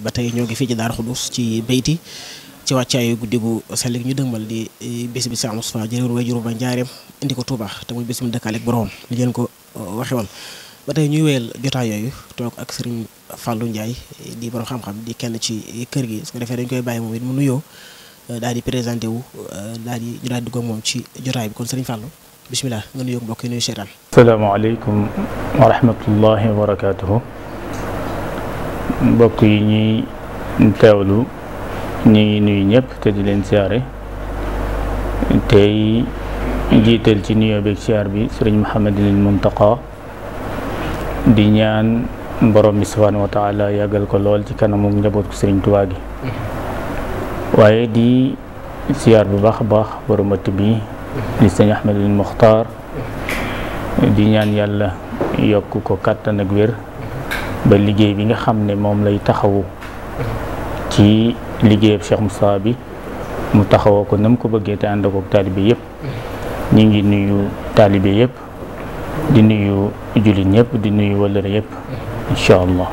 ba tey ñoo ngi fii ci Daaru Xudoos ci Beyti ci wàccaayu guddi gu sell gi ñu dëgmal di bés bi Cheikh Moustapha jëlee woon waajur ba njaareem indi ko Touba te muy bés bi dëkkaale ak boroom li leen ko waxe woon ba tey ñuy wéyal jotaay yooyu toog ak Serigne Fallou Ndiaye di borom xam-xam di kenn ci kër gi su ko defee dañ koy bàyyi moom it mu nuyoo daal di présenté wu daal di dugg ak moom ci jotaay bi kon Serigne Fallou bisimilah nga nuyoo mbokk yi nuyu seetaan. asalaamaaleykum wa rahmatullahi wa barakaatuhu. mbokk yi ñuy teewlu ñu ngi nuyu ñëpp te di leen siyaare tey jiital ci nuyoo beeg siyaar bi sëriñ Muhammadinil Muntaqa di ñaan borom bi subhaanahu wa taala yàggal ko lool ci kanamu njaboot ko sëriñ Tuubaa gi waaye di siyaar bu baax a baax borom ëtt bi di sëñ Ahmadul Muxtaar di ñaan yàlla yokk ko kàttan ak wér ba liggéey bi nga xam ne moom lay taxawu ci liggéeyab Cheikh Moustapha bi mu taxawoo ko nam ko bëggee te ànd ak taalibe yëpp ñu ngi nuyu taalibe yëpp di nuyu jullit ñëpp di nuyu wëllëre yëpp incha allah.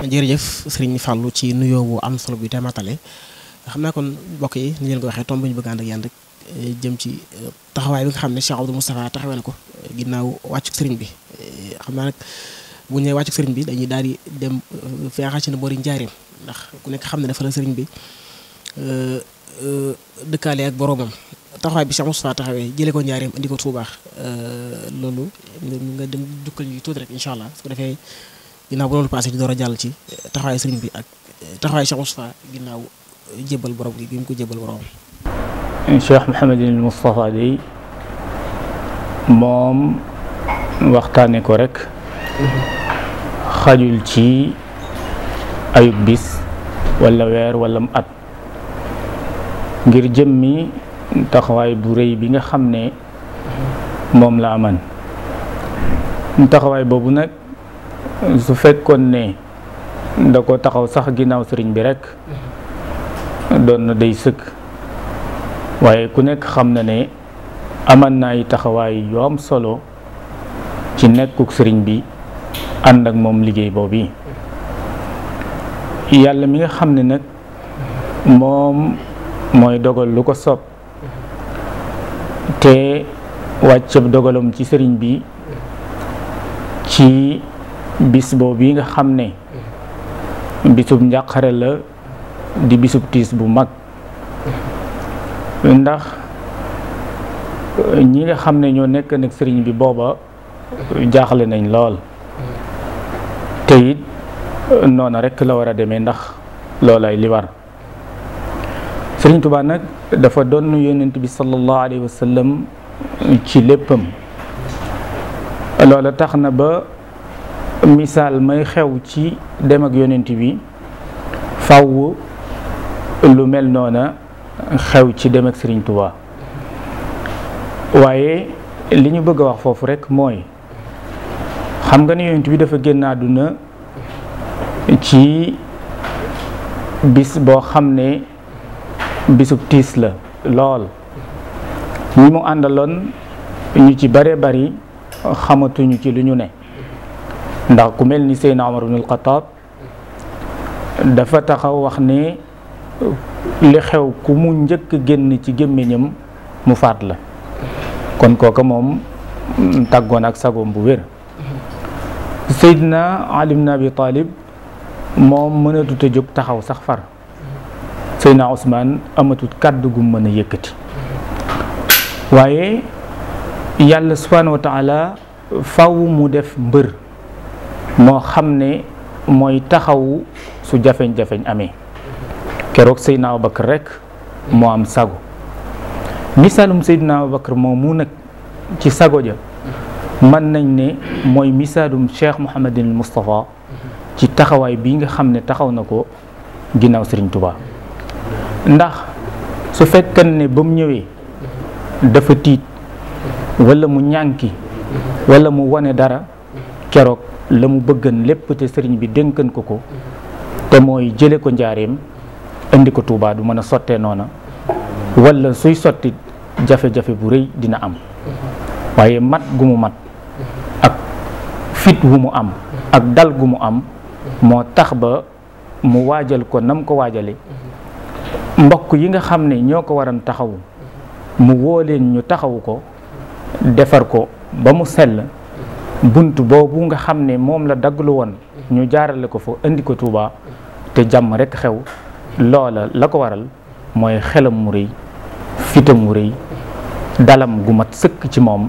jërëjëf Serigne Fallou ci nuyoo bu am solo bi te matale xam naa kon mbokk yi ni leen ko waxee tomb ñu bëgg ànd ak yéen rek jëm ci taxawaay bi nga xam ne Cheikh Abdou Moustapha taxawee na ko ginnaaw wàccu Serigne bi xam naa nag bu ñu nee wàccu Serigne bi dañuy daal di dem feexa ci na boori njaareem ndax ku nekk xam ne dafa la Serigne bi dëkkaale ak boroomam taxawaay bi Cheikh Moustapha taxawee jëlee ko njaareem indi ko Touba loolu nga dem dukkal ñu tuuti rek incha allah su ko defee ginnaaw bu loolu passé di door a jàll ci taxawaay Serigne bi ak taxawaay Cheikh Moustapha ginnaaw jébbal borom gi mu ko jébbal boroomam. Cheikh Mouhamadul Moustapha day moom waxtaane ko rek xajul ci ayub bis wala weer wala at ngir jëmmi taxawaay bu rëy bi nga xam ne moom la aman taxawaay boobu nag su fekkoon ne da ko taxaw sax ginnaaw sëriñ bi rek doon na day sëkk waaye ku nekk xam na ne aman na ay taxawaay yu am solo ci nekkuk sëriñ bi ànd ak moom liggéey boobu yàlla mi nga xam ne nag moom mooy dogal lu ko soob te wàcceb dogalam ci sëriñ bi ci bis boobu nga xam ne bisub njàqare la di bisub tiis bu mag ndax ñi nga xam ne ñoo nekk nag sëriñ bi booba jaaxle nañ lool te it noona rek la war a demee ndax loolay li war sëriñ Tuubaa nag dafa doon yonent bi sallallahu alayhi wa sallam ci léppam loola tax na ba misaal may xew ci dem ak yonent bi faw lu mel noona xew ci dem ak sëriñ Tuubaa waaye li ñu bëgg a wax foofu rek mooy xam nga ne yonent bi dafa génn àdduna ci bis boo xam ne bisub tiis la lool ñi mu àndaloon ñu ci bare bari xamatuñu ci lu ñu ne ndax ku mel ni Seydina Omar ibn al-Khattab dafa taxaw wax ne li xew ku mu njëkk génn ci gémmiñam mu faat la kon kooka moom tàggoon ak sagoom bu wér Seydina Ali ibn Abi Talib moom mënatut a jóg taxaw sax far Seydina Ousmane amatut kàddu gu mën a yëkkati waaye yàlla subhanahu wa taala faw mu def mbër moo xam ne mooy taxawu su jafeñ-jafeñ amee keroog Seydina Abubakar rek moo am sago misaalum Seydina Abubakar moomu nag ci sago ja mën nañ ne mooy misaalum Cheikh Mouhamadinil Moustapha ci taxawaay bi nga xam ne taxaw na ko ginnaaw Serigne Touba ndax su fekkan ne ba mu ñëwee dafa tiit wala mu ñànki wala mu wane dara keroog la mu bëggan lépp te sëriñ bi dénkan ko ko te mooy jële ko njaareem indi ko Touba du mën a sottee noona wala suy sotti jafe-jafe bu rëy dina am waaye mat gu mu mat ak fit wu mu am ak dal gu mu am moo tax ba mu waajal ko nam ko waajale mbokk yi nga xam ne ñoo ko waran taxawu mu woo leen ñu taxawu ko defar ko ba mu sell bunt boobu nga xam ne moom la dagglu woon ñu jaarale ko fa indi ko Touba te jàmm rekk xew loola la ko waral mooy xelam mu rëy fitam mu rëy dalam gu mat sëkk ci moom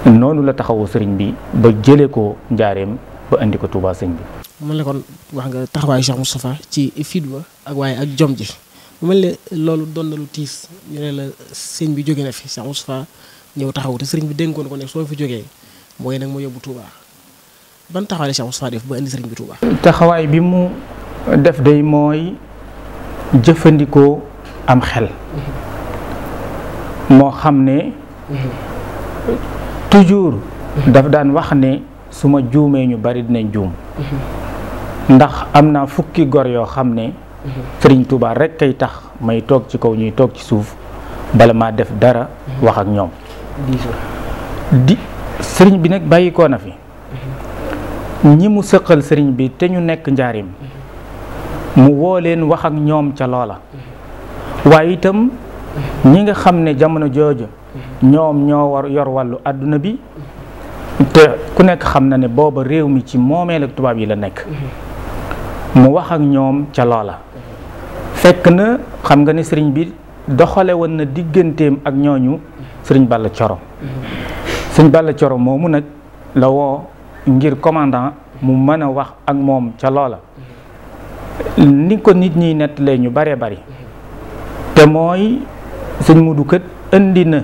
noonu la taxawu sëriñ bi ba jële ko njaareem ba indi ko Touba sëñ bi. mel ne kon wax nga taxawaayu Cheikh Moustapha ci fit ba ak waaye ak jom ji mu mel ne loolu doon na lu tiis ñu ne la sëñ bi jóge na fi Cheikh Moustapha ñëw taxaw te sëriñ bi dénkoon ko ne soo fi jógee mooy nag moo yóbbu Touba ban taxawaay la Cheikh Moustapha def ba indi sëriñ bi Touba. taxawaay bi mu def day mooy jëfandikoo am xel moo xam ne toujours daf daan wax ne su ma juumee ñu bari dinañ juum ndax am naa fukki gor yoo xam ne sëriñ Touba rek kay tax may toog ci kaw ñuy toog ci suuf bala maa def dara wax ak ñoom di sëriñ bi nag bàyyikoo na fi ñi mu sëqal sëriñ bi te ñu nekk njaarim mu woo leen wax ak ñoom ca loola waaye itam ñi nga xam ne jamono jooju ñoom ñoo war yor wàllu àdduna bi te ku nekk xam na ne booba réew mi ci moomeel ak tubaab yi la nekk mu wax ak ñoom ca loola fekk na xam nga ne sëriñ bi doxale woon na digganteem ak ñooñu sëriñ Balla Coro sëriñ Balla Coro moomu nag la woo ngir commandant mu mën a wax ak moom ca loola ni ko nit ñiy nettalee ñu baree bari te mooy sëñ Mudu kët indi na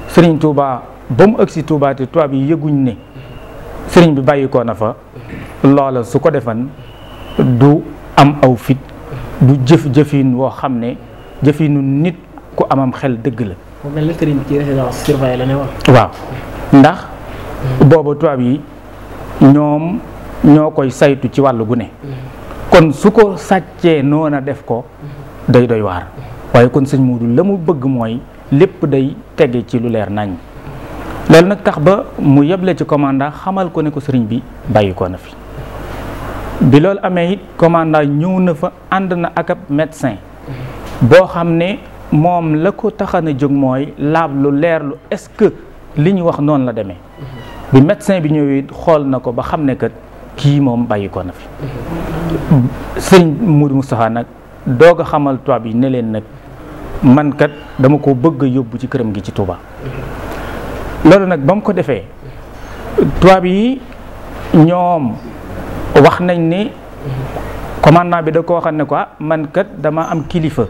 sëriñ Touba ba mu ëgsi Touba te tubaab yi yëguñ ne sëriñ bi bàyyikoo na fa loola su ko defan du am aw fit du jëf-jëfin woo xam ne jëfinu nit ku amam xel dëgg la. mu mel ne sëriñ bi ci résidence surveillée la ne woon. waaw ndax booba tubaab yi ñoom ñoo koy saytu ci wàllu gu ne kon su ko sàccee noona def ko day doy waar waaye kon sëñ Muudu la mu bëgg mooy lépp day tege ci lu leer nañ loolu nag tax ba mu yeble ci commandant xamal ko ne ko sëriñ bi bàyyi ko na fi bi loolu amee it commandant ñëw na fa ànd na ak ab médecin boo xam ne moom la ko taxan a jóg mooy laab lu leer lu est-ce que li ñu wax noonu la demee bi médecin bi ñëwee xool na ko ba xam ne kat kii moom bàyyi ko na fi sëriñ Muudu Moustapha nag doog a xamal tubaab yi ne leen nag man kat dama ko bëgg a yóbbu ci këram gi ci Touba loolu nag ba mu ko defee tubaab yi ñoom wax nañ ne commandant bi da ko waxal ne ko man kat dama am kilifa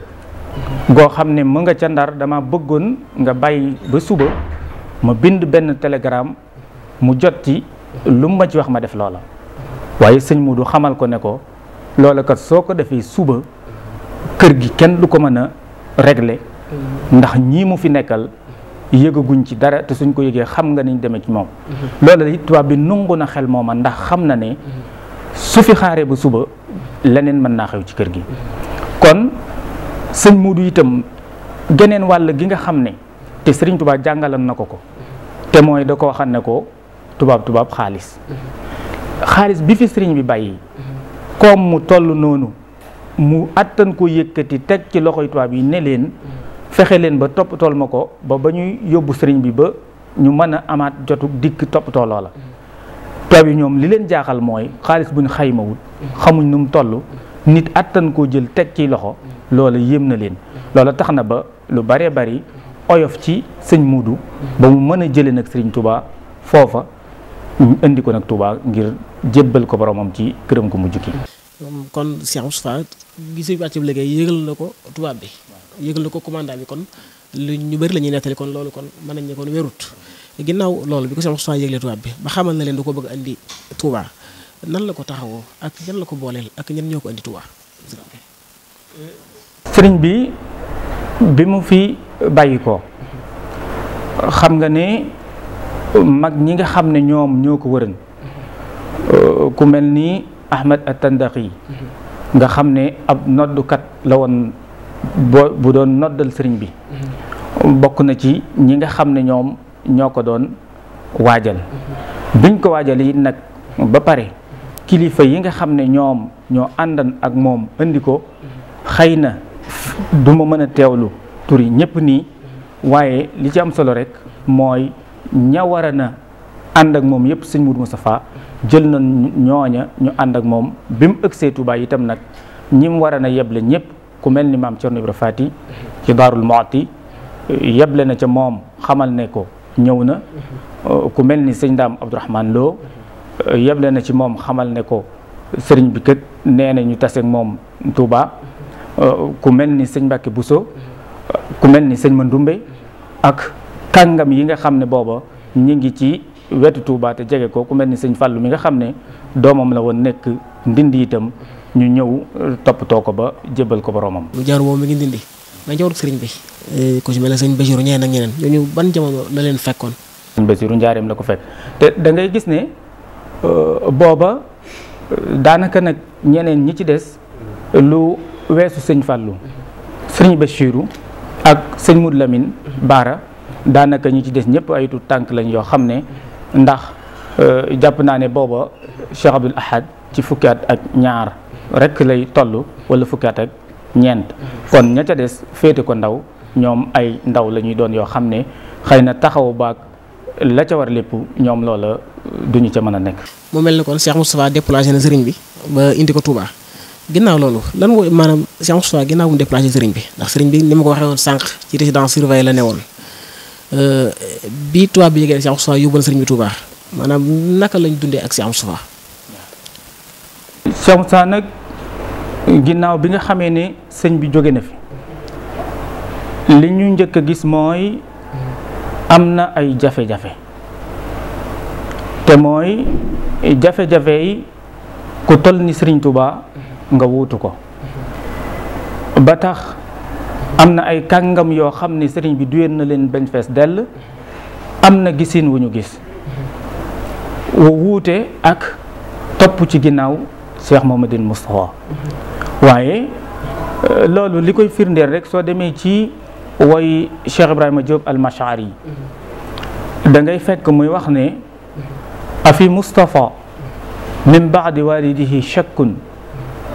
goo xam ne mu nga ca Ndar dama bëggoon nga bàyyi ba suba ma bind benn télégramme mu jot ci lu ma ci wax ma def loola waaye sëñ Muudu xamal ko ne ko loola kat soo ko defee suba kër gi kenn du ko mën a régler ndax ñii mu fi nekkal yëgaguñ ci dara te suñ ko yëgee xam nga niñ demee ci moom loola it tubaab bi nungu na xel mooma ndax xam na ne su fi xaaree ba suba leneen mën naa xew ci kër gi kon sëñ Muudu itam geneen wàll gi nga xam ne te sëriñ Tuubaa jàngalan na ko ko te mooy da ko waxal ne ko tubaab xaalis bi fi sëriñ bi bàyyi comme mu toll noonu mu attan ko yëkkati teg ci loxoy tubaab yi ne leen fexe leen ba toppatool ma ko ba ñuy yóbbu sëriñ bi ba ñu mën a amaat jotu dikk toppatoo loola tubaab yi ñoom li leen jaaxal mooy xaalis bu ñu xaymawut xamuñ nu mu toll nit attan koo jël teg ci loxo loola yéem na leen loola tax na ba lu baree bari oyof ci sëñ Muudu ba mu mën a jëlee nag sëriñ Touba foofa ñu indi ko nag Touba ngir jébbal ko boromam ci këram ko mujj ki kon Cheikh Moustapha gisee wàcc bi liggéey yëgal na ko tubaab bi yëgal na ko commandant bi kon lu ñu bëri la ñuy nettali kon loolu kon mën nañ ne kon wérut ginnaaw loolu bi ko Cheikh Moustapha yëglee tubaab bi ba xamal na leen du ko bëgg andi Touba nan la ko taxawoo ak ñan la ko booleel ak ñan ñoo ko andi Touba. sëriñ bi mu fi bàyyi ko xam nga ne mag ñi nga xam ne ñoom ñoo ko wëran ku mel ni Ahmad At-Tandaqi nga xam ne ab noddukat la woon bu doon noddal sëriñ bi bokk na ci ñi nga xam ne ñoom ñoo ko doon waajal biñ ko waajal yi nag ba pare kilifa yi nga xam ne ñoom ñoo àndan ak moom indi ko xëy na du ma mën a teewlu tur yi ñëpp nii waaye li ci am solo rek mooy ña war a na ànd ak moom yëpp sëñ Moudou Moustapha jël na ñooña ñu ànd ak moom bi mu ëgsee Touba itam nag ñi mu war a na yeble ñëpp ku mel ni maam Thierno Ibra Fati ci Daarul Muhti yeble na ca moom xamal ne ko ñëw na. ku mel ni sëñ Daam Abdourahmane Lo yeble na ci moom xamal ne ko sëriñ bi kët nee na ñu taseeg moom Touba. ku mel ni sëñ Mbacke Bousso ku mel ni sëñ Mandoumbe ak kàngam yi nga xam ne booba ñi ngi ci wetu Touba te jege ko ku mel ni sëñ Fallou mi nga xam ne doomam la woon nekk Ndindi itam ñu ñëw toppatoo ko ba jébbal ko boromam. lu jaar moom mi ngi Ndindi na njawru sëriñ bi ku ci mel ne sëñ Basiru ñeneen ak ñeneen ñooñu ban jamono la leen fekkoon. sëñ Basiru njaareem la ko fekk te da ngay gis ne booba daanaka nag ñeneen ñi ci des lu weesu sëñ Fallou sëñ Basiru ak sëñ Moud Lamine Baara daanaka ñi ci des ñëpp ay tuut tànk lañ yoo xam ne ndax jàpp naa ne booba Cheikh Abdoul Ahad ci fukki at ak ñaar rek lay toll wala fukki at ak ñeent kon ña ca des féete ko ndaw ñoom ay ndaw la ñuy doon yoo xam ne xëy na taxaw baag la ca war lépp ñoom loola duñu ca mën a nekk. mu mel ni kon Cheikh Moustapha déplacé na sëriñ bi ba indi ko Touba ginnaaw loolu lan mooy maanaam Cheikh Moustapha ginnaaw mu déplacé sëriñ bi ndax sëriñ bi ni ma ko waxee woon sànq ci résidence surveillée la ne woon bi tubaab bi yéegee Cheikh Moustapha yóbbu na sëriñ bi Touba maanaam naka lañ dundee ak Cheikh Moustapha. Cheikh Moustapha nag ginnaaw bi nga xamee ne sëñ bi jóge na fi li ñu njëkk a gis mooy am na ay jafe-jafe te mooy jafe-jafe yi ku toll ni Sëriñ Touba nga wuutu ko ba tax am na ay kàngam yoo xam ne sëriñ bi duyeen na leen bañ fees dell am na gisin wu ñu gis wu wuute ak topp ci ginnaaw Cheikh Mouhamadoul Moustapha waaye loolu li koy firndeel rek soo demee ci woy Cheikh Ibrahima Diop al-Mash'ari da ngay fekk muy wax ne afi Moustapha min baadi walidihi shakkun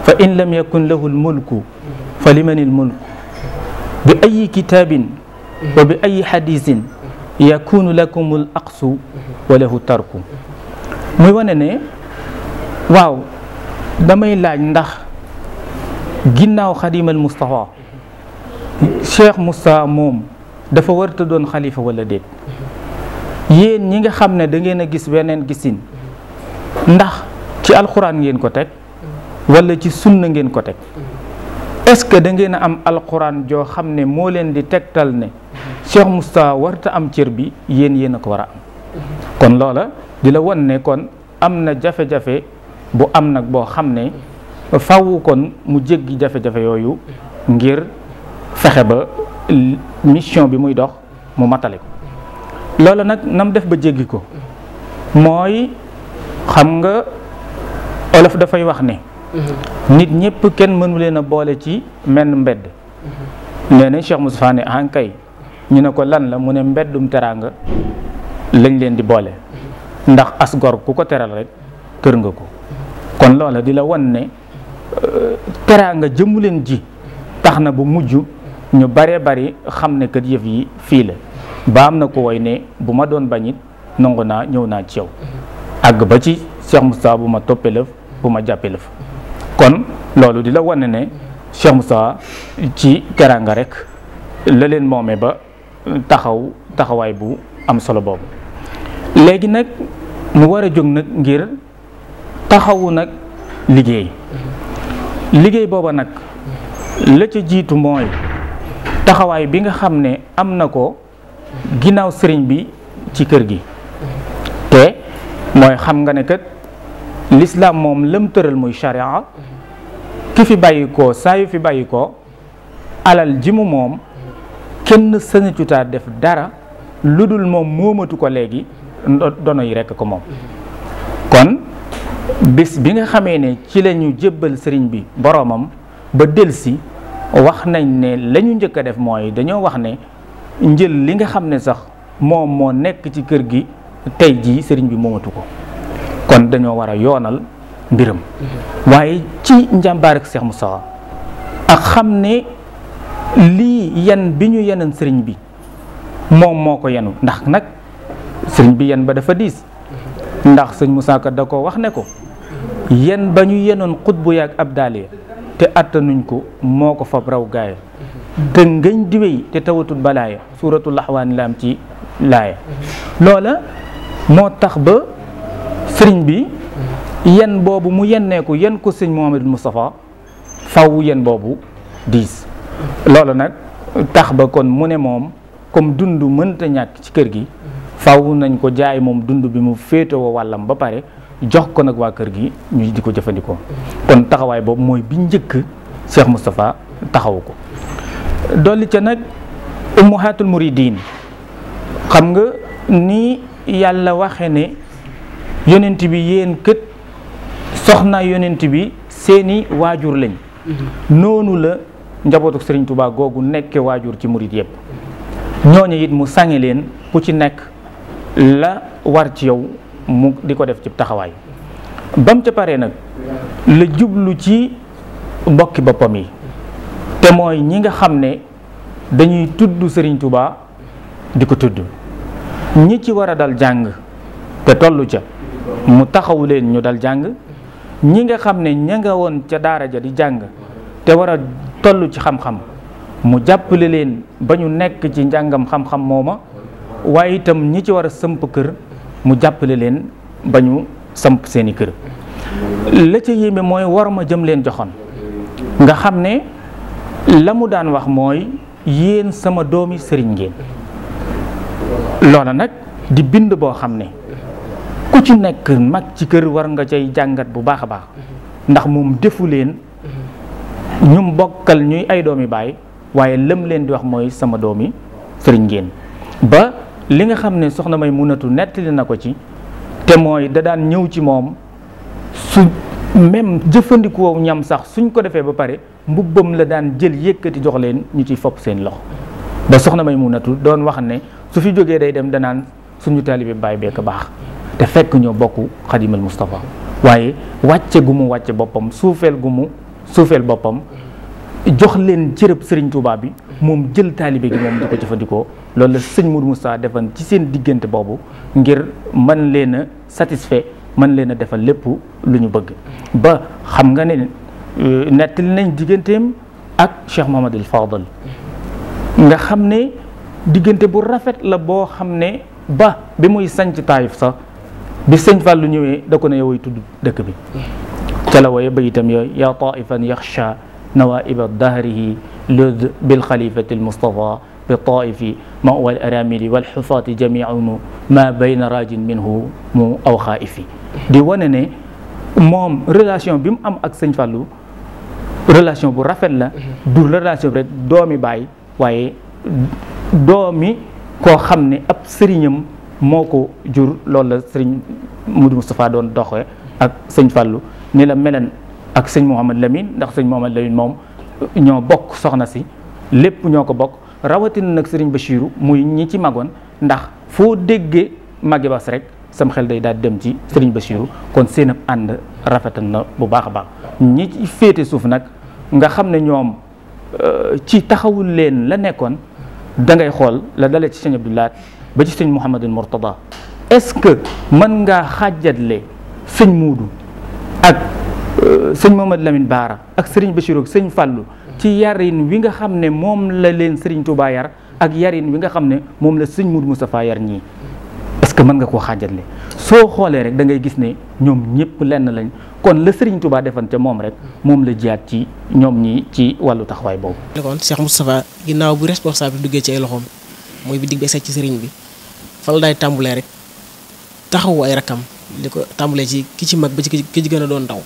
fa in lam yakun lahu lmulku fa liman ilmulku bi ayi kitabin wa bi ayi hadisin yakunu lakum al aqsu wa lahu tarku muy wane ne waaw damay laaj ndax ginnaaw xadimal Moustapha Cheikh Moustapha moom dafa warta doon xalifa wala déet yéen ñi nga xam ne da ngeen a gis weneen gisin ndax ci alxuraan ngeen ko teg wala ci sunna ngeen ko teg est-ce que da ngeen a am alxuraan joo xam ne moo leen di tegtal ne Cheikh Moustapha warta am cër bi yéen a ko war a am kon loola di la won ne kon am na jafe-jafe bu am nag boo xam ne faaw kon mu jéggi jafe-jafe yooyu ngir fexe ba mission bi muy dox mu matale ko loola nag nam def ba jéggi ko mooy xam nga olof dafay wax ne nit ñëpp kenn mënu leen a boole ci menn mbedd nee na Cheikh Moustapha ne ankay ñu ne ko lan la mu ne mbeddum teraanga lañ leen di boole ndax as gor ku ko teral rek kër nga ko kon loola di la won ne teraanga jëmu leen ji tax na bu mujj ñu bare bari xam ne kat yëf yi fii la ba am na ko woy ne bu ma doon bañit nangu naa ñëw naa ci yow àgg ba ci Cheikh Moustapha bu ma toppee lëf bu ma jàppee lëf kon loolu di la wane ne Cheikh Moustapha ci teraanga rek la leen moomee ba taxawaay bu am solo boobu léegi nag mu war a jóg nag ngir taxawu nag liggéey booba nag la ca jiitu mooy taxawaay bi nga xam ne am na ko ginnaaw sëriñ bi ci kër gi te mooy xam nga ne kat lislaam moom lëm tëral muy charia ki fi bàyyi ko saa yu fi bàyyi ko alal ji mu moom kenn sañatutaa def dara lu dul moom moomatu ko léegi dono yi rekk ko moom kon bis bi nga xamee ne ci la ñu jébbal sëriñ bi boroomam ba delsi wax nañ ne la ñu njëkk a def mooy dañoo wax ne njël li nga xam ne sax moom moo nekk ci kër gi tey jii sëriñ bi moomatu ko kon dañoo war a yoonal mbiram waaye ci njàmbaar ak Cheikh Moustapha ak xam ne lii yan bi ñu yenan sëriñ bi moom moo ko yenu ndax nag sëriñ bi yen ba dafa diis ndax sëñ Moussa Ka da ko wax ne ko yen ba ñu yenoon xutbu yaag abdaaliya te attanuñ ko moo ko fab raw gaaya te ngañ di wéy te tawatul balaaya suuratul laxwaan la am ci laaya loola moo tax ba sëriñ bi yen boobu mu yenneeku yen ko sëñ Mouhamadou Moustapha faw yen boobu diis loola nag tax ba kon mu ne moom comme dund mënta ñàkk ci kër gi faw nañ ko jaay moom dund bi mu féetewoo wàllam ba pare jox ko nag waa kër gi ñu di ko jëfandikoo kon taxawaay boobu mooy bi njëkk Cheikh Moustapha taxawu ko dolli ca nag ummahatul muridin xam nga ni yàlla waxe ne yonent bi yéen kët soxna yonent bi seeni waajur lañ noonu la njabootu Serigne Touba googu nekke waajur ci murid yëpp ñooñu it mu sange leen ku ci nekk la war ci yow mu di ko def ci taxawaay bam ca paree nag la jublu ci mbokki boppam yi te mooy ñi nga xam ne dañuy tudd Serigne Touba di ko tudd ñi ci war a dal jàng te tollu ca mu taxawu leen ñu dal jàng ñi nga xam ne ña nga woon ca daara ja di jàng te war a toll ci xam-xam mu jàppale leen ba ñu nekk ci njàngam xam-xam mooma waaye itam ñi ci war a samp kër mu jàppale leen ba ñu samp seeni kër la ca yéeme mooy war ma jëm leen joxoon nga xam ne la mu daan wax mooy yéen sama doomi sëriñ ngeen loola nag di bind boo xam ne ku ci nekk mag ci kër war nga cay jàngat bu baax a baax ndax moom defu leen ñum bokkal ñuy ay doomi baay waaye lëm leen di wax mooy sama doomi sëriñ ngeen ba li nga xam ne soxna may munatu nettali na ko ci te mooy da daan ñëw ci moom su même jëfandikoo ñam sax suñ ko defee ba pare mbubbam la daan jël yëkkati jox leen ñu ciy fopp seen loxo ba soxna may munatu doon wax ne su fi jógee day dem danaan suñu taalibe baay beek baax te fekk ñoo bokk xadimal Moustapha waaye wàcce gu mu wàcce boppam suufeel gu mu suufeel boppam jox leen cërëb Serigne Touba bi moom jël taalibe gi moom di ko jëfandikoo loolu la sëñ Mourou Moussa defan ci seen diggante boobu ngir mën leen a satisfait mën leen a defal lépp lu ñu bëgg ba xam nga ne nettali nañ digganteem ak Cheikh Mouhamadul Fadal nga xam ne diggante bu rafet la boo xam ne ba bi muy sanc Taayif sax bi sëñ Fàllu ñëwee da ko ne yow tudd dëkk bi ca la wooye ba itam yooyu yaa taifan yaxsha nawaiba dahrihi lud bil xalifati almustafa bi taifi ma wal aramili wal xufaati jamiumu ma bayna rajin minhu mu aw xaifi di wane ne moom relation bi mu am ak sëñ Fàllu relation bu rafet la du relation bi rek doomi baay waaye doomi koo xam ne ab sëriñam moo ko jur loolu la sëriñ Modou Moustapha doon doxee ak sëñ Fallou ni la melen ak sëñ Mouhamad Lamine ndax sëñ Mouhamad Lamine moom ñoo bokk soxna si lépp ñoo ko bokk rawatina nag sëriñ Bachirou muy ñi ci magoon ndax foo déggee magi bas rek sam xel day daal dem ci sëriñ Bachirou kon seen ab ànd rafetal na bu baax a baax ñi ci féete suuf nag nga xam ne ñoom ci taxawul leen la nekkoon da ngay xool la dalee ci sëñ Abdoulaat ba ci sëñ Mouhamadul Mourtada est-ce que mën ngaa xàjjatle sëñ Muudu ak sëñ Mouhamad Lamine Baara ak sëriñ Bachirou ak sëñ Fallou ci yarin wi nga xam ne moom la leen sëriñ Touba yar ak yarin wi nga xam ne moom la sëñ Moudou Moustapha yar ñii est-ce que mën nga koo xàjjatle soo xoolee rek da ngay gis ne ñoom ñëpp lenn lañ kon la sëriñ Touba defan ca moom rek moom la jiyaat ci ñoom ñi ci wàllu taxawaay boobu. kon Cheikh Moustapha ginnaaw bu responsable duggee ci ay loxoom mooy bi digg ba ci sëriñ bi fa la daay tàmbalee rek taxawu ay rakam li ko tàmbalee ci ki ci mag ba ci ki ci gën a doon ndaw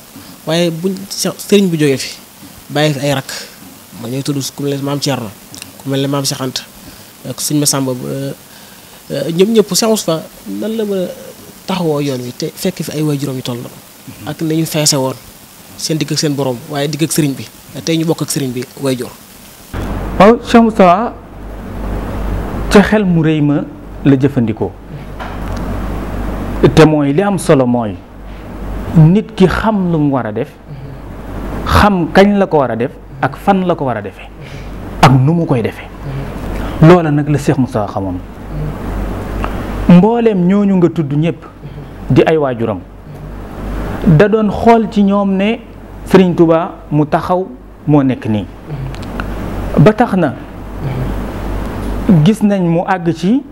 waaye buñ sëriñ bu jógee fi bàyyi fi ay rak ma ñooy tudd ku mel ne maam Thierno ku mel ne maam Cheikh Anta ak sëñ Massamba ñëpp Cheikh Moustapha nan la mën a taxawoo yoon wi te fekk fi ay waajuram yu toll ak nañu feese woon seen digg ak seen borom waaye digg ak sëriñ bi tey ñu bokk ak sëriñ bi waajur. waaw Cheikh Moustapha ca xel mu rëy ma la jëfandikoo te mooy li am solo mooy nit ki xam lu mu war a def, xam kañ la ko war a def ak fan la ko war a defee ak nu mu koy defee. loola nag la Cheikh Moustapha xamoon. mbooleem ñooñu nga tudd ñëpp di ay waajuram da doon xool ci ñoom ne Serigne Touba mu taxaw moo nekk nii. ba tax na gis nañ mu àgg ci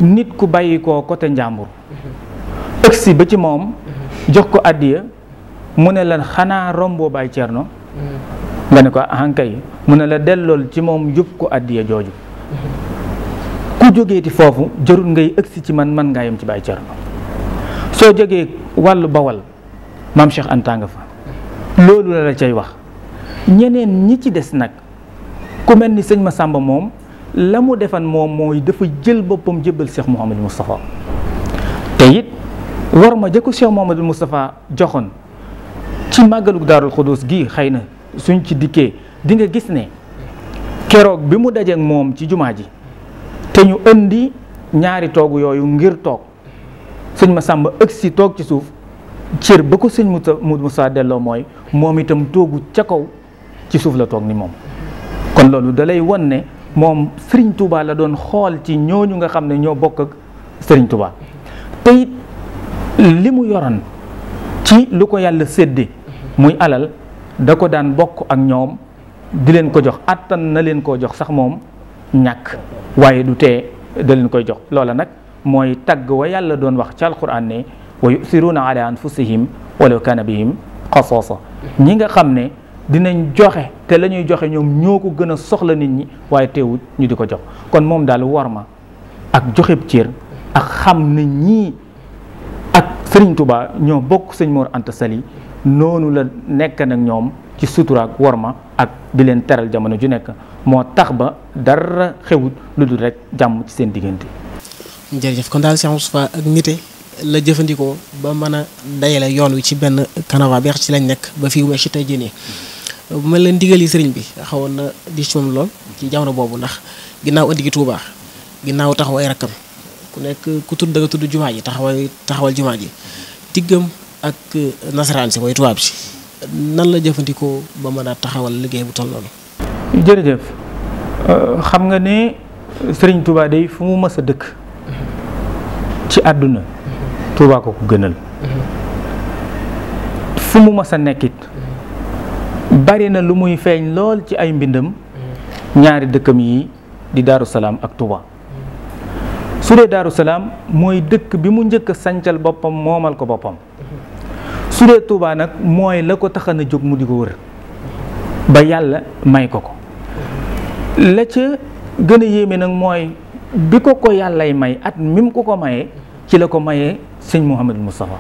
nit ku bàyyi koo côté njàmbur ëgsi ba ci moom jox ko addiya mu ne la xanaa romboo Baay Cerno nga ne ko ahankay mu ne la dellool ci moom yóbbu ko addiya jooju. ku jógeeti foofu jarul ngay ëgsi ci man ngaa yem ci Baay Cerno. soo jógee wàllu Bawal maam Cheikh Anta nga fa loolu la cay wax. ñeneen ñi ci des nag ku mel ni sëñ Massamba moom la mu defan moom mooy dafa jël boppam jébbal Cheikh Mouhamadou Moustapha. te it war ma jëkku Cheikh Mouhamadou Moustapha joxoon ci màggalu Daarul Xudoos gi xëy na suñ ci dikkee di nga gis ne keroog bi mu dajeek moom ci jumaa ji te ñu indi ñaari toogu yooyu ngir toog sëñ Massamba ëgsi toog ci suuf cër ba ko sëñ Moussa delloo mooy moom itam toogu ca kaw ci suuf la toog ni moom. kon loolu dalay won ne moom Serigne Touba la doon xool ci ñooñu nga xam ne ñoo bokk ak Serigne Touba te it li mu yoroon ci lu ko yàlla sédde muy alal da ko daan bokk ak ñoom di leen ko jox attan na leen koo jox sax moom ñàkk waaye du tee da leen koy jox. loola nag mooy tagg wa yàlla doon wax ci alquran ne wa yusiruuna ala anfusihim walaw kaana bihim xasaasa. ñi nga xam ne dinañ joxe te la ñuy joxe ñoom ñoo ko gën a soxla nit ñi waaye teewut ñu di ko jox. kon moom daal war ma ak joxeb cër ak xam ne ñii ak Serigne Touba ñoo bokk sëñ Mor Anta Sali noonu la nekk nag ñoom ci suturaak war ma ak di leen teral jamono ju nekk moo tax ba dara xewut lu dul rek jàmm ci seen diggante. jërëjëf kon daal Cheikh Moustapha ak nite la jëfandikoo ba mën a dayale yoon wi ci benn kanava bi ci lañ nekk ba fii weesu ci tey jii nii bu mel ne ndigali sëriñ bi xawoon na di ci moom lool ci jamono boobu ndax ginnaaw indi gi Tuubaa ginnaaw taxaw ay rakkam ku nekk ku tudd da nga tudd jumaa ji taxawal jumaa ji diggam ak nasaraan si mooy tubaab si nan la jëfandikoo ba mën a taxawal liggéey bu toll noonu. jërëjëf xam nga ne Sëriñ Tuubaa day fu mu mës a dëkk ci àdduna Tuubaa ko ko gënal fu mu mës a nekkit bari na lu muy feeñ lool ci ay mbindam ñaari dëkkam yi di Daaru Salaam ak Tuubaa. su dee Daaru Salaam mooy dëkk bi mu njëkk a sancal boppam moomal ko boppam su dee Tuubaa nag mooy la ko taxan a jóg mu di ko wër ba yàlla may ko ko. la ca gën a yéeme nag mooy bi ko yàllay may at mi mu ko mayee ci la ko mayee sëñ Mouhamadou Moustapha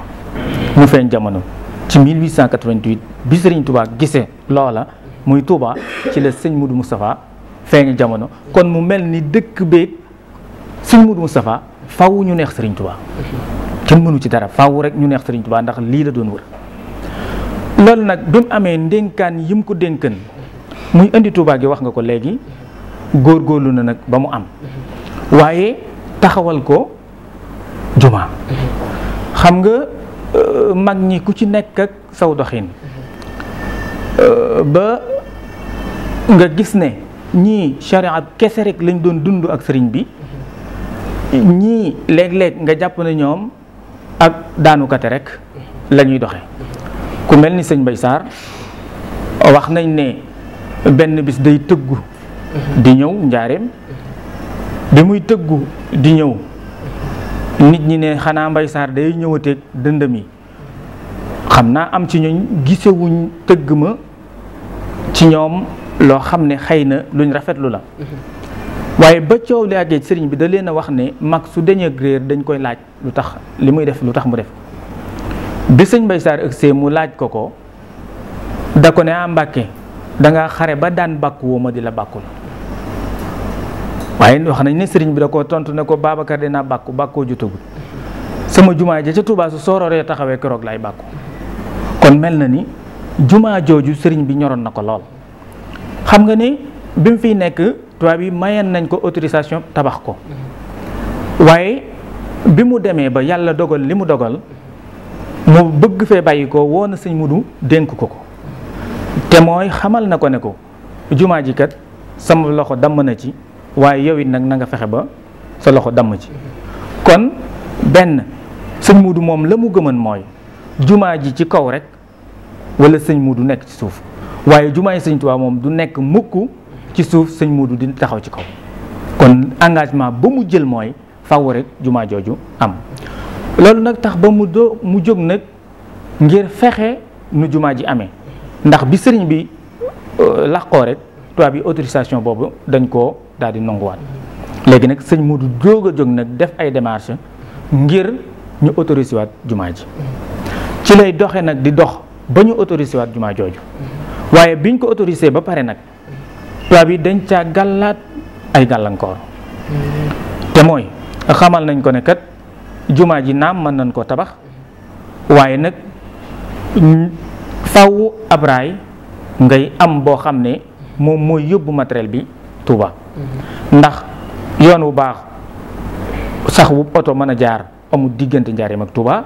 mu feeñ jamono ci 1888 bi Sëriñ Touba gisee loola muy Touba ci la sëñ Moudou Moustapha feeñ jamono. kon mu mel ni dëkk beeg sëñ Moudou Moustapha faw ñu neex Sëriñ Touba kenn mënu ci dara faw rek ñu neex Sëriñ Touba ndax lii la doon wër. loolu nag bi mu amee ndénkaan yi mu ko dénkan muy indi Touba gi wax nga ko léegi góorgóorlu na nag ba mu am waaye taxawal ko jumaa. xam nga mag ñi ku ci nekk ak saw doxin ba nga gis ne ñii charia kese rek lañ doon dund ak sëriñ bi ñii léeg-léeg nga jàpp ne ñoom ak daanukate rek la ñuy doxe ku mel ni sëñ Mbay Sarr wax nañ ne benn bis day tëggu di ñëw njaareem bi muy tëggu di ñëw nit ñi ne xanaa Mbay Sarr day ñëwateeg dëndëm yi xam naa am ci ñooñ gisewuñ tëgg ma ci ñoom loo xam ne xëy na luñ rafetlu la waaye ba coow li àggee sëriñ bi da leen a wax ne mag su deñee réer dañ koy laaj lu tax li muy def lu tax mu def bi sëñ Mbay Sarr ëgsee mu laaj ko da ko ne a Mbàkke danga xare ba daan bàkku woo ma di la bàkkul waaye wax nañ ne sëriñ bi da koo tontu ne ko Babacar dinaa bàkkoo jotagul sama jumaa ja ca Tuubaa su soororee taxawee keroog lay bàkku kon mel na ni jumaa jooju sëriñ bi ñoroon na ko lool. xam nga ni bi mu fiy nekk tubaab yi mayen nañ ko autorisation tabax ko waaye bi mu demee ba yàlla dogal li mu dogal mu bëgg fee bàyyi ko woo na sëñ Mudu dénk ko te mooy xamal na ko ne ko jumaa ji kat sama loxo damm na ci waaye yow it nag na nga fexe ba sa loxo damm ci. kon benn sëñ Mudu moom la mu gëman mooy jumaa ji ci kaw rek wala sëñ Mudu nekk ci suuf waaye jumaa yi sëñ Tuubaa moom du nekk mukk ci suuf sëñ Mudu di taxaw ci kaw. kon engagement ba mu jël mooy faaw rek jumaa jooju am loolu nag tax ba mu jóg nag ngir fexe nu jumaa ji amee ndax bi sëriñ bi làqoo rek tubaab bi autorisation boobu dañ koo daal di nanguwaat léegi nag sëñ Mudu jóg a jóg nag def ay démarches ngir ñu autorisé waat jumaa ji ci lay doxe nag di dox ba ñu autorisé waat jumaa jooju waaye biñ ko autorisé ba pare nag tubaab yi dañ caa gàllaat ay gàllankoor te mooy xamal nañ ko ne kat jumaa ji naam mën nañ koo tabax waaye nag faw ab raay ngay am boo xam ne moom mooy yóbbu matériel bi Touba ndax yoon wu baax sax wu oto mën a jaar amul diggante Njaaréem ak Touba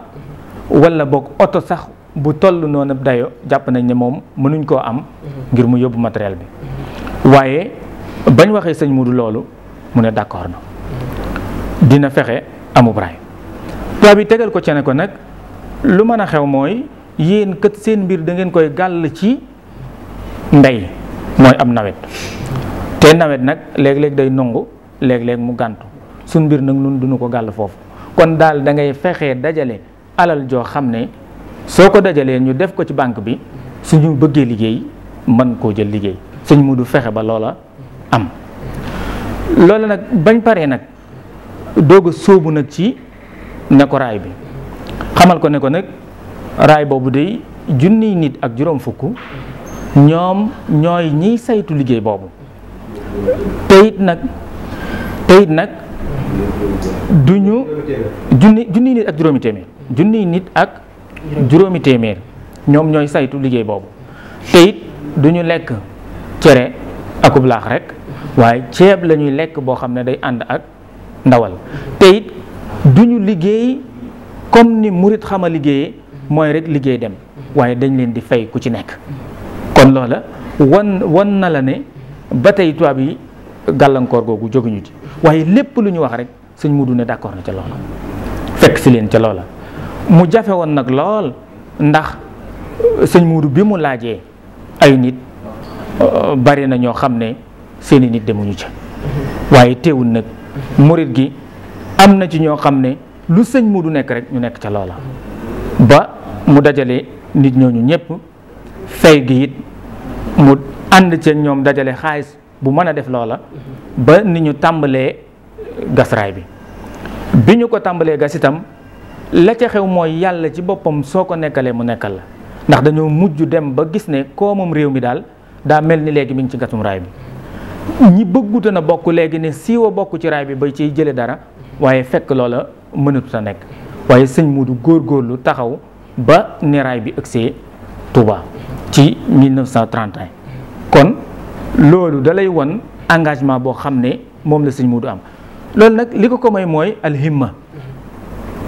wala boog oto sax bu toll noonu dayo jàpp nañ ne moom mënuñ koo am ngir mu yóbbu matériel bi waaye bañ waxee sëñ Mudu loolu mu ne d'accord na dina fexe amub raay tubaab bi tegal ko ci ne ko nag lu mën a xew mooy yéen kat seen mbir da ngeen koy gàll ci mbay mooy am nawet te nawet nag léeg-léeg day nongu léeg-léeg mu gàntu suñ mbir nag nun duñu ko gàll foofu kon daal da ngay fexee dajale alal joo xam ne soo ko dajalee ñu def ko ci banque bi suñu bëggee liggéey mën koo jël liggéey sëñ Mudu fexe ba loola am loola nag bañ paree nag doog a sóobu nag ci ne ko raay bi xamal ko ne ko nag raay boobu day junniy nit ak juróom fukk ñoom ñooy ñiy saytu liggéey boobu teyit nag duñu junniy nit ak juróomi téeméer junniy nit ak juróomi téeméer ñoom ñooy saytu liggéey boobu teyit duñu lekk cere akub laax rek waaye ceeb la ñuy lekk boo xam ne day ànd ak ndawal teyit duñu liggéey comme ni murit xama liggéeyee mooy rek liggéey dem waaye dañ leen di fay ku ci nekk kon loola wan na la ne ba tey tubaab yi gàllankoor googu jóguñu ci waaye lépp lu ñu wax rek sëñ Mudu ne d'accord na ca loola fekk si leen ca loola mu jafe woon nag lool ndax sëñ Mudu bi mu laajee ay nit bari na ñoo xam ne seeni nit demuñu ca waaye teewul nag murit gi am na ci ñoo xam ne lu sëñ Mudu nekk rek ñu nekk ca loola ba mu dajale nit ñooñu ñëpp fay gi it mu ànd ci ñoom dajale xaalis bu mën a def loola ba ni ñu tàmbalee gas raay bi ñu ko tàmbalee gas itam la ca xew mooy yàlla ci boppam soo ko nekkalee mu nekkal la ndax dañoo mujj dem ba gis ne koomam réew mi daal daa mel ni léegi mi ngi ci gasum raay bi ñi bëgguta na bokk léegi ne siiwa bokk ci raay bi ba ciy jële dara waaye fekk loola mënatut a nekk waaye sëñ Mudu góorgóorlu taxaw ba ni raay bi ëgsee Touba ci 1931 kon loolu da lay won engagement boo xam ne moom la sëñ Mudu am loolu nag li ko may mooy alhimma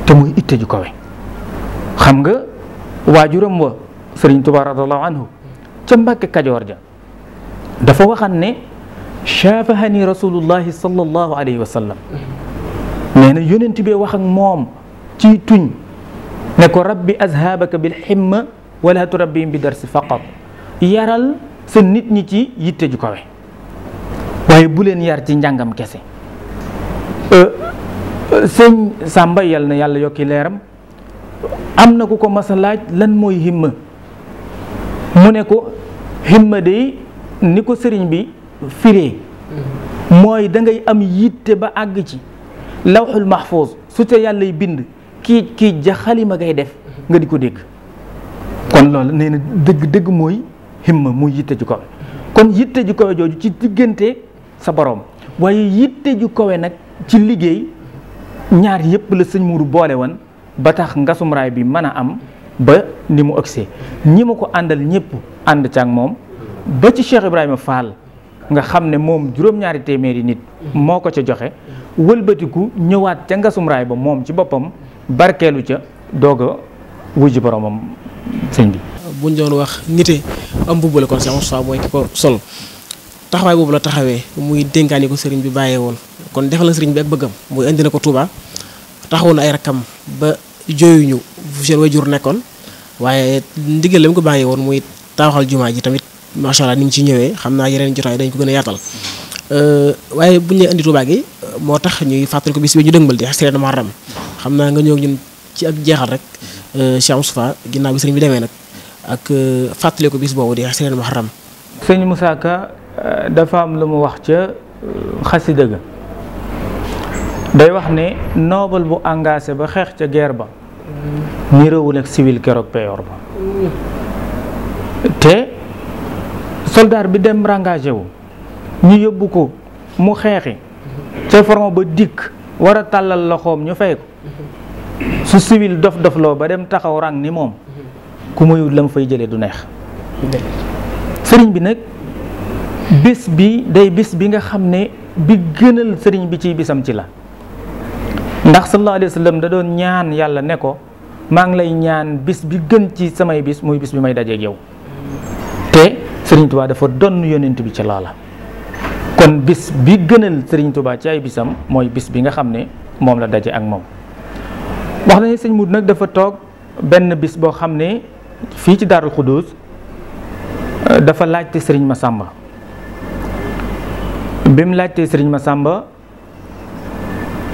te muy itte ju kawe xam nga waajuram wa sëriñ Tuubaa radiyallaahu anhu ca Mbàkke Kajoor ja dafa waxan ne shaafahani rasulullahi sallallahu alayhi wa sallam nee na yonent bi wax ak moom ci tuñ ne ko rabbi azhabaka bil himma wala turabbihim bi darsi faqat yaral sa nit ñi ci yitte ju kawe waaye bu leen yar ci njàngam kese sëñ Sàmba yal na yàlla yokki leeram am na ku ko mas a laaj lan mooy himma mu ne ko himma de ni ko sëriñ bi firee mooy da ngay am yitte ba àgg ci lawxul mahfuus su te yàlla y bind kii ja xalima ngay def nga di ko dégg kon loolu nee na dëgg mooy himma muy yitte ju kawe kon yitte ju kawe jooju ci diggante sa borom waaye yitte ju kawe nag ci liggéey ñaar yépp la sëñ Mudu boole woon ba tax ngasum raay bi mën a am ba ni mu ëgsee ñi ma ko àndal ñëpp ànd ca ak moom ba ci Cheikh Ibrahima Fall nga xam ne moom juróom-ñaari téeméeri nit moo ko ca joxe wëlbatiku ñëwaat ca ngasum raay ba moom ci boppam barkeelu ca doog a wujji boromam sëñ bi. buñ doon wax nite am mbubb la kon Cheikh Moustapha mooy ki ko sol taxawaay boobu la taxawee muy dénkaani ko sëriñ bi bàyyee woon kon defal na sëriñ bi ak bëggam muy indi na ko Touba taxaw na ay rakkam ba jooyuñu fu seen wayjur nekkoon waaye ndigal la mu ko bàyyee woon muy tawaxal jumaa ji tamit macha allah ni ngi ci ñëwee xam naa yeneen jotaay dañ ko gën a yaatal waaye bu ñu lay indi Touba gi moo tax ñuy fàttali ko bis bi ñu dëgmal di Asri Muharram xam naa nga ñëw ñun ci ak jeexal rek Cheikh Moustapha ginnaaw bi sëriñ bi demee nag ak fàttali ko bis boobu di Asri Muharram. sëñ Moussa Ka dafa am lu mu wax ca xasida ga day wax ne noble bu engagé ba xeex ca guerre ba niroowul ak civil keroog peyor ba te soldat bi dem engagé wu ñu yóbbu ko mu xeexi ca front ba dikk war a tàllal loxoom ñu fay ko su civil dof-dofloo ba dem taxaw rang ni moom ku muyut la mu fay jëlee du neex sëriñ bi nag bis bi day bis bi nga xam ne bi gënal sëriñ bi ci bisam ci la ndax sallallahu alayhi wa sallam da doon ñaan yàlla ne ko maa ngi lay ñaan bis bi gën ci samay bis muy bis bi may dajeeg yow te sëriñ Tuubaa dafa donn yonent bi ci loola kon bis bi gënal sëriñ Tuubaa ci ay bisam mooy bis bi nga xam ne moom la daje ak moom wax nañu sëñ Mudu nag dafa toog benn bis boo xam ne fii ci Daarul Xudoos dafa laajte sëriñ Masamba bi mu laajtee sëriñ Masamba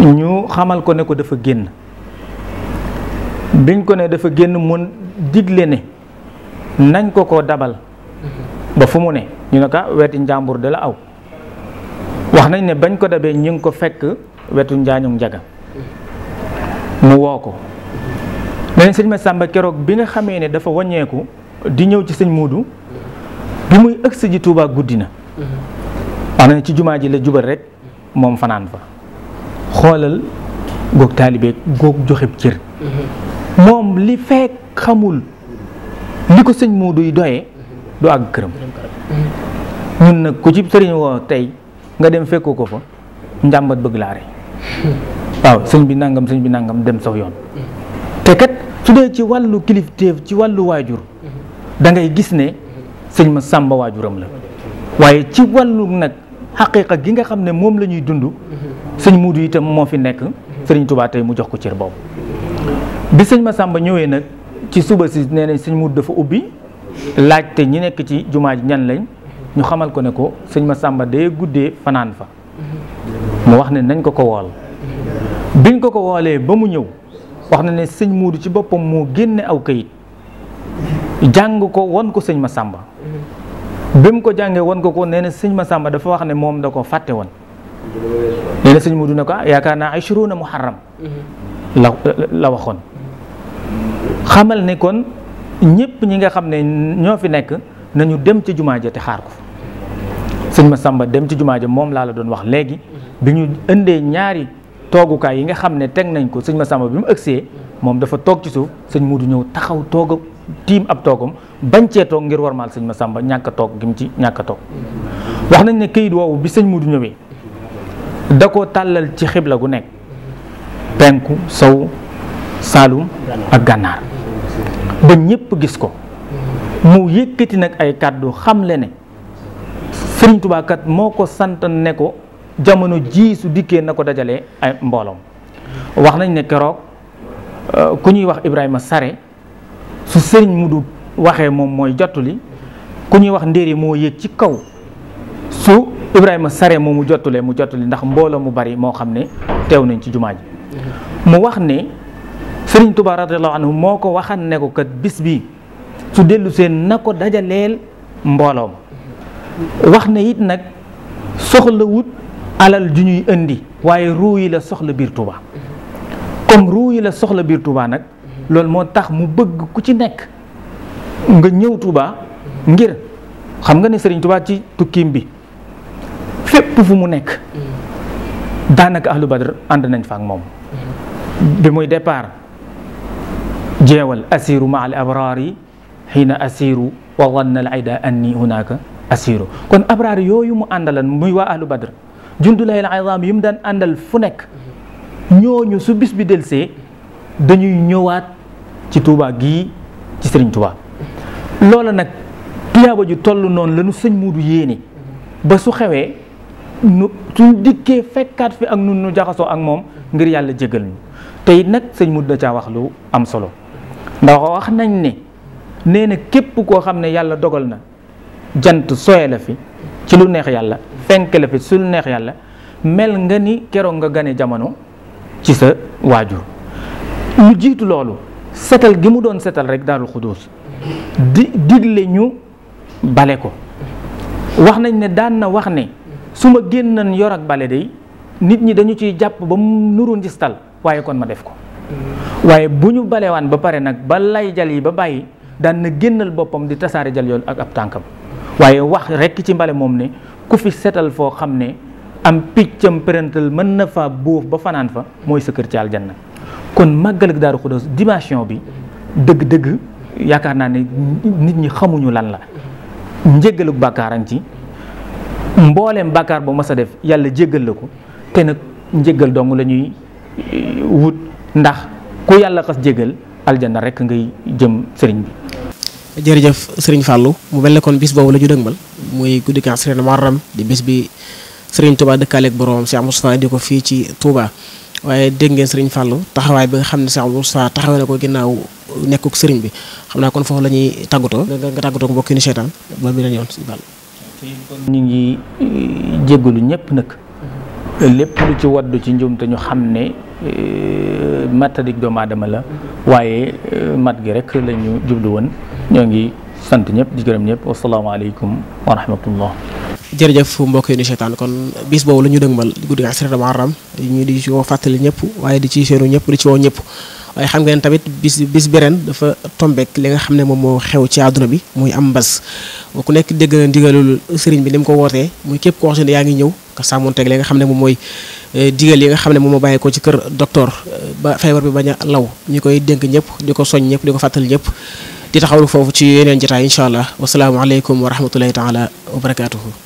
ñu xamal ko ne ko dafa génn biñ ko ne dafa génn mun digle ne nañ ko dabal ba fu mu ne ñu ne ka weti njàmbur de la aw wax nañ ne bañ ko dabee ñu ngi ko fekk wetu njaañum njaga mu woo ko leneen sëñ Masamba keroog bi nga xamee ne dafa wàññeeku di ñëw ci sëñ Muudu bi muy ëgsi ji Tuubaa guddi na wax na ci jumaa ji la jubal rek moom fanaan fa xoolal goog taalibe goog joxeb cër moom li fekk xamul li ko sëñ Muudu yi doyee du àgg këram ñun nag ku ci sëriñ woo tey nga dem fekkoo ko fa njàmbat bëgg laa rey waaw sëñ bi nangam dem sax yoon te kat su dee ci wàllu kilifteef ci wàllu waajur da ngay gis ne sëñ Masamba waajuram la waaye ci wàllu nag xaqiiqa gi nga xam ne moom la ñuy dund sëñ Muudu itam moo fi nekk sëriñ Tuubaa tey mu jox ko cër boobu bi sëñ Masamba ñëwee nag ci suba si nee nañ sëñ Muudu dafa ubbi laajte ñi nekk ci jumaa ji ñan lañ ñu xamal ko ne ko sëñ Masamba day guddee fanaan fa mu wax ne nañ ko wool biñ ko woolee ba mu ñëw wax na ne sëñ Muudu ci boppam moo génne aw kayit jàng ko won ko sëñ Masamba bi mu ko jàngee won ko nee na sëñ Masamba dafa wax ne moom da ko fàtte woon nee na sëñ Muudu ne ko yaakaar naa 20 muharram la waxoon xamal ne kon ñëpp ñi nga xam ne ñoo fi nekk nañu dem ci jumaa ja te xaar ko sëñ Masamba dem ci jumaa ja moom laa la doon wax léegi bi ñu indee ñaari toogukaay yi nga xam ne teg nañ ko sëñ Masamba bi mu ëgsee moom dafa toog ci suuf sëñ Muudu ñëw taxaw toog tiim ab toogam bañ cee toog ngir warmaal sëñ Masamba ñàkk a toog gi mu ci ñàkk a toog wax nañ ne këyit woowu bi sëñ Muudu ñëwee da ko tàllal ci xibla gu nekk penku sow saalum ak gànnaar ba ñépp gis ko mu yëkkati nag ay kàddu xamle ne sëriñ Tuubaa kat moo ko sant ne ko jamono ji su dikkee na ko dajalee ay mbooloom wax nañ ne keroog ku ñuy wax Ibrahima Sare su sëriñ Muudu waxee moom mooy jottali ku ñuy wax ndéeri moo yéeg ci kaw su Ibrahima Sare moomu jottalee mu jottali ndax mbooloo mu bari moo xam ne teew nañ ci jumaa ji mu wax ne sëriñ Tuubaa radiyallaahu anhu moo ko waxan ne ko kat bis bi su dellu seen na ko dajaleel mbooloom wax na it nag soxla wut alal ju ñuy indi waaye ruu yi la soxla biir Tuubaa comme ruu yi la soxla biir Tuubaa nag loolu moo tax mu bëgg ku ci nekk nga ñëw Tuubaa ngir xam nga ne sëriñ Tuubaa ci tukkiim bi fépp fu mu nekk daanaka ahlu badr ànd nañ fa ak moom bi muy départ jeewal asiru ma al abraari xiina asiru wa wanna al ayda anni hunaka asiru kon abraar yooyu mu àndalan muy waa ahlu badr jundulahi al azam yi mu daan àndal fu nekk ñooñu su bis bi delsee dañuy ñëwaat ci Touba gii ci Serigne Touba. loola nag tiyaaba ju toll noonu la nu sëñ Muudu yéene ba su xewee nu suñ dikkee fekkaat fi ak nun nu jaxasoo ak moom ngir yàlla jégal ñu te it nag sëñ Muudu da caa wax lu am solo ndax wax nañ ne nee na képp koo xam ne yàlla dogal na jant soye la fi ci lu neex yàlla fenk la fi su lu neex yàlla mel nga ni keroog nga gane jamono ci sa waajur. lu jiitu loolu setal gi mu doon setal rek Daarul Xudoos digle ñu bale ko wax nañ ne daan na wax ne su ma génnan yor ak bale day nit ñi dañu ciy jàpp ba mu nuru njistal waaye kon ma def ko waaye bu ñu balewaan ba pare nag ba lay jal yi ba bàyyi daan na génnal boppam di tasaare jal yoon ak ab tànkam waaye wax rekk ci mbale moom ne ku fi setal foo xam ne am piccam përantal mën na fa bóof ba fanaan fa mooy sa kër ci aljanna. kon màggal ak Daaru Xudoos dimension bi dëgg-dëgg yaakaar naa ne nit ñi xamuñu lan la njéggaluk bàkkaaran ci mbooleem bàkkaar ba mas a def yàlla jéggal la ko te nag njéggal dong la ñuy wut ndax ku yàlla xas jéggal aljanna rek ngay jëm sëriñ bi. jërëjëf sëriñ Fallou mu mel ne kon bis boobu la ñu dëgmal muy guddi gi Asriina Muharram di bis bi sëriñ Touba dëkkaaleeg boroom Cheikh Moustapha di ko fii ci Touba waaye dégg ngeen sëriñ Fallou taxawaay bi nga xam ne Cheikh Moustapha taxawee na ko ginnaaw nekkuk sëriñ bi xam naa kon foofu la ñuy tàggatoo nga tàggatoo ko mbokk yi ni seetaan ba bi leen yoon si Fallou. ñu ngi jéggalu ñëpp nag lépp lu ci waddu ci njum te ñu xam ne matadik doomu aadama la waaye mat gi rek la ñu jublu woon ñoo ngi sant ñëpp di gërëm ñëpp wasalaamaaleykum wa rahmatullah. jërëjëf mbokk yi ni seetaan kon bis boobu la ñu dëgmal guddi gi Asriina Muharram ñu di ci woo fàttali ñëpp waaye di ci seenu ñëpp di ci woo ñëpp waaye xam ngeen tamit bis bi ren dafa tombeek li nga xam ne moom moo xew ci àdduna bi muy am mbas ku nekk dégg na ndigalul sëriñ bi ni mu ko wootee muy képp koo xam ne yaa ngi ñëw nga sàmmonteeg li nga xam ne moom mooy digal yi nga xam ne moom moo bàyyi ko ci kër docteur ba feebar bi bañ a law ñu koy dénk ñëpp di ko soñ ñëpp di ko fàttali ñëpp di taxawlu foofu ci yeneen jotaay incha allah wasalaamaaleykum wa rahmatullahi taala wa barakaatuhu.